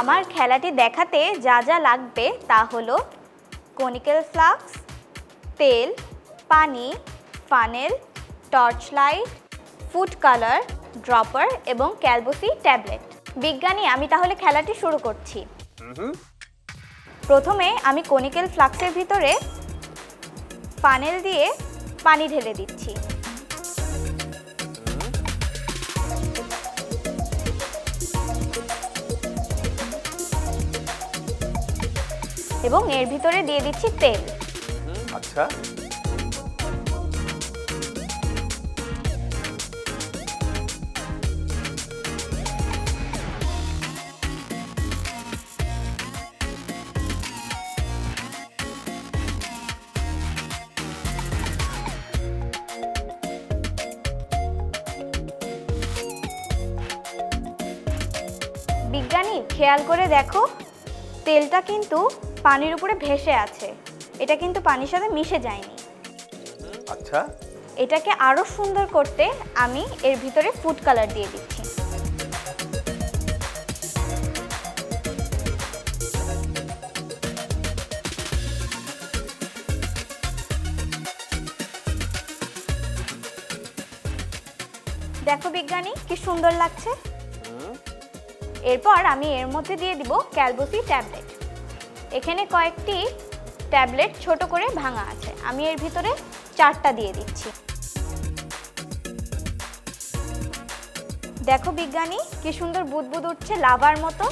আমার খেলাটি দেখাতে যা যা লাগবে তা হলো কনিক্যাল ফ্লাস্ক, তেল, পানি, funnel, torch light, food colour, dropper এবং ক্যালবোসি ট্যাবলেট। বিজ্ঞানী, আমি তাহলে খেলাটি শুরু করছি। প্রথমে আমি কনিক্যাল ফ্লাস্কের ভিতরে ফানেল দিয়ে পানি ঢেলে দিচ্ছি। এবং এর ভিতরে দিয়ে দিচ্ছি তেল। আচ্ছা, বিজ্ঞানী, খেয়াল করে দেখো, তেলটা কিন্তু পানির উপরে ভেসে আছে, এটা কিন্তু পানির সাথে মিশে যায়নি। আচ্ছা, এটাকে আরো সুন্দর করতে আমি এর ভিতরে ফুড কালার দিয়ে দিচ্ছি। দেখো বিজ্ঞানী, কি সুন্দর লাগছে। এরপর আমি এর মধ্যে দিয়ে দিব ক্যালবোসি ট্যাবলেট। এখানে কয়েকটি ট্যাবলেট ছোট করে ভাঙা আছে, আমি এর ভিতরে 4টা দিয়ে দিচ্ছি। দেখো বিজ্ঞানী, কি সুন্দর বুদবুদ উঠছে লাভার মতো।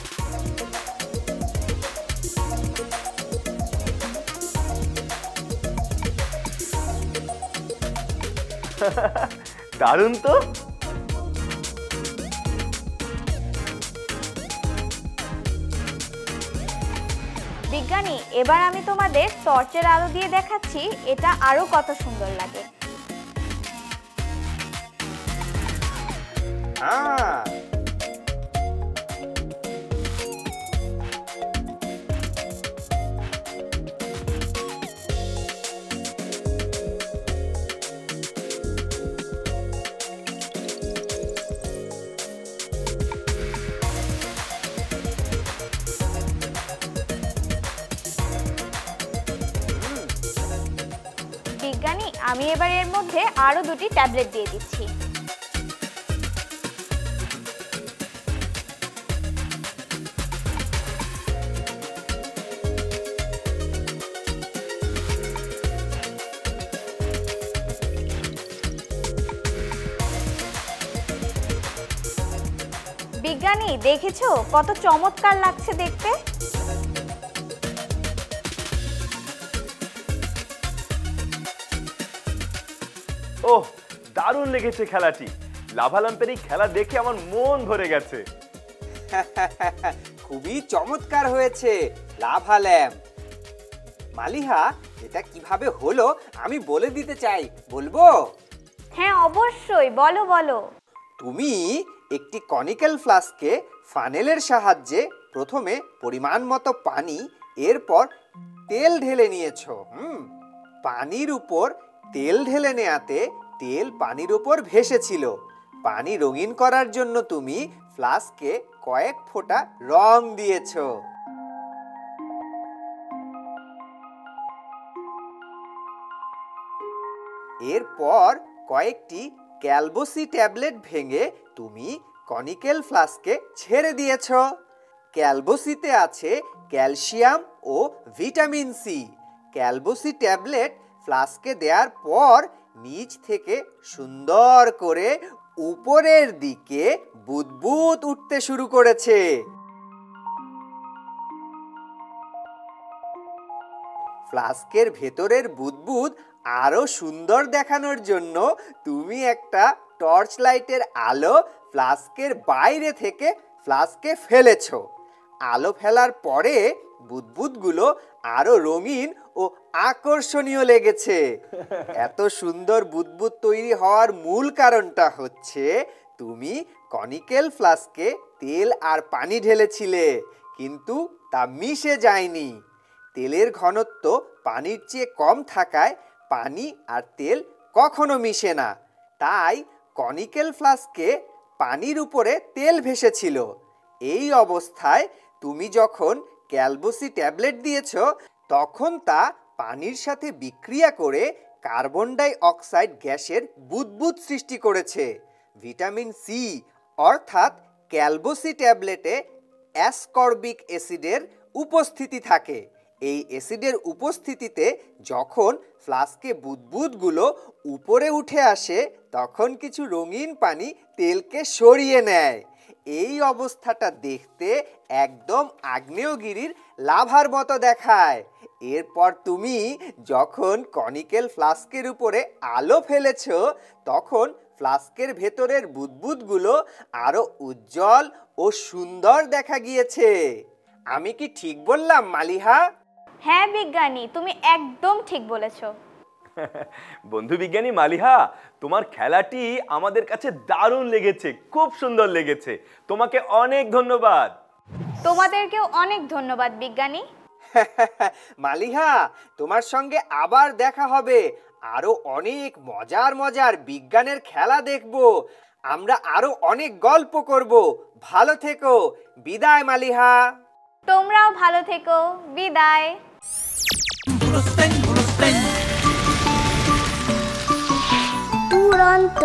দারুণ তো। বিজ্ঞানী, এবার আমি তোমাদের টর্চের আলো দিয়ে দেখাচ্ছি এটা আরো কত সুন্দর লাগে। বিজ্ঞানী, আমি এবার এর মধ্যে আরো 2টি ট্যাবলেট দিয়ে দিচ্ছি। বিজ্ঞানী, দেখেছো কত চমৎকার লাগছে দেখতে। ওহ, দারুণ লেগেছে খেলাটি। লাভা ল্যাম্পের এই খেলা দেখে আমার মন ভরে গেছে। খুবই চমৎকার হয়েছে লাভা ল্যাম্প। মালিহা, এটা কিভাবে হলো আমি বলে দিতে চাই, বলবো? হ্যাঁ অবশ্যই, বলো বলো। তুমি একটি কনিক্যাল ফ্লাস্কে ফানেলের সাহায্যে প্রথমে পরিমাণ মতো পানি, এরপর তেল ঢেলে নিয়েছো। পানির উপর তেল ঢেলে নেয়াতে তেল পানির উপর ভেসেছিল। পানি রঙিন করার জন্য তুমি ফ্লাস্কে কয়েক ফোঁটা রং দিয়েছো। এরপর কয়েকটি ক্যালবোসি ট্যাবলেট ভেঙে তুমি কনিক্যাল ফ্লাস্কে ছেড়ে দিয়েছো। ক্যালবোসিতে আছে ক্যালসিয়াম ও ভিটামিন সি। ক্যালবোসি ট্যাবলেট ফ্লাস্কে দেওয়ার পর নিচ থেকে সুন্দর করে উপরের দিকে বুদবুদ উঠতে শুরু করেছে। ফ্লাস্কের ভেতরের বুদবুদ আরো সুন্দর দেখানোর জন্য তুমি একটা টর্চ লাইটের আলো ফ্লাস্কের বাইরে থেকে ফ্লাস্কে ফেলেছো। আলো ফেলার পরে বুদবুদগুলো আরো রঙিন ও আকর্ষণীয় লেগেছে। এত সুন্দর বুদবুদ তৈরি হওয়ার মূল কারণটা হচ্ছে তুমি কনিক্যাল ফ্লাস্কে তেল আর পানি ঢেলেছিলে, কিন্তু তা মিশে যায়নি। তেলের ঘনত্ব পানির চেয়ে কম থাকায় পানি আর তেল কখনো মিশে না। তাই কনিক্যাল ফ্লাস্কে পানির উপরে তেল ভেসেছিল। এই অবস্থায় তুমি যখন ক্যালবোসি ট্যাবলেট দিয়েছ তখন তা পানির সাথে বিক্রিয়া করে কার্বন ডাই অক্সাইড গ্যাসের বুদবুদ সৃষ্টি করেছে। ভিটামিন সি অর্থাৎ ক্যালবোসি ট্যাবলেটে অ্যাসকর্বিক অ্যাসিডের উপস্থিতি থাকে। এই অ্যাসিডের উপস্থিতিতে যখন ফ্লাস্কে বুদবুদগুলো উপরে উঠে আসে তখন কিছু রঙিন পানি তেলকে সরিয়ে নেয়। এই অবস্থাটা দেখতে একদম আগ্নেয়গিরির লাভার মতো দেখায়। এরপর তুমি যখন কনিক্যাল ফ্লাস্কের উপরে আলো ফেলেছো তখন ফ্লাস্কের ভেতরের বুদবুদগুলো আরো উজ্জ্বল ও সুন্দর দেখা গিয়েছে। আমি কি ঠিক বললাম মালিহা? হ্যাঁ বিজ্ঞানী, তুমি একদম ঠিক বলেছো। বন্ধু বিজ্ঞানী মালিহা, তোমার খেলাটি আমাদের কাছে দারুণ লেগেছে, খুব সুন্দর লেগেছে। তোমাকে অনেক ধন্যবাদ। তোমাদেরকেও অনেক ধন্যবাদ বিজ্ঞানী। মালিহা, তোমার সঙ্গে আবার দেখা হবে। আরো অনেক মজার মজার বিজ্ঞানের খেলা দেখব। আমরা আরো অনেক গল্প করব। ভালো থেকো। বিদায় মালিহা। তোমরাও ভালো থেকো। বিদায়। দুরন্ত।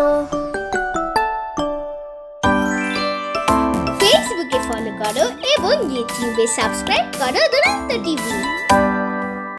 ফেসবুকে ফলো করো এবং ইউটিউবে সাবস্ক্রাইব করো দুরন্ত টিভি।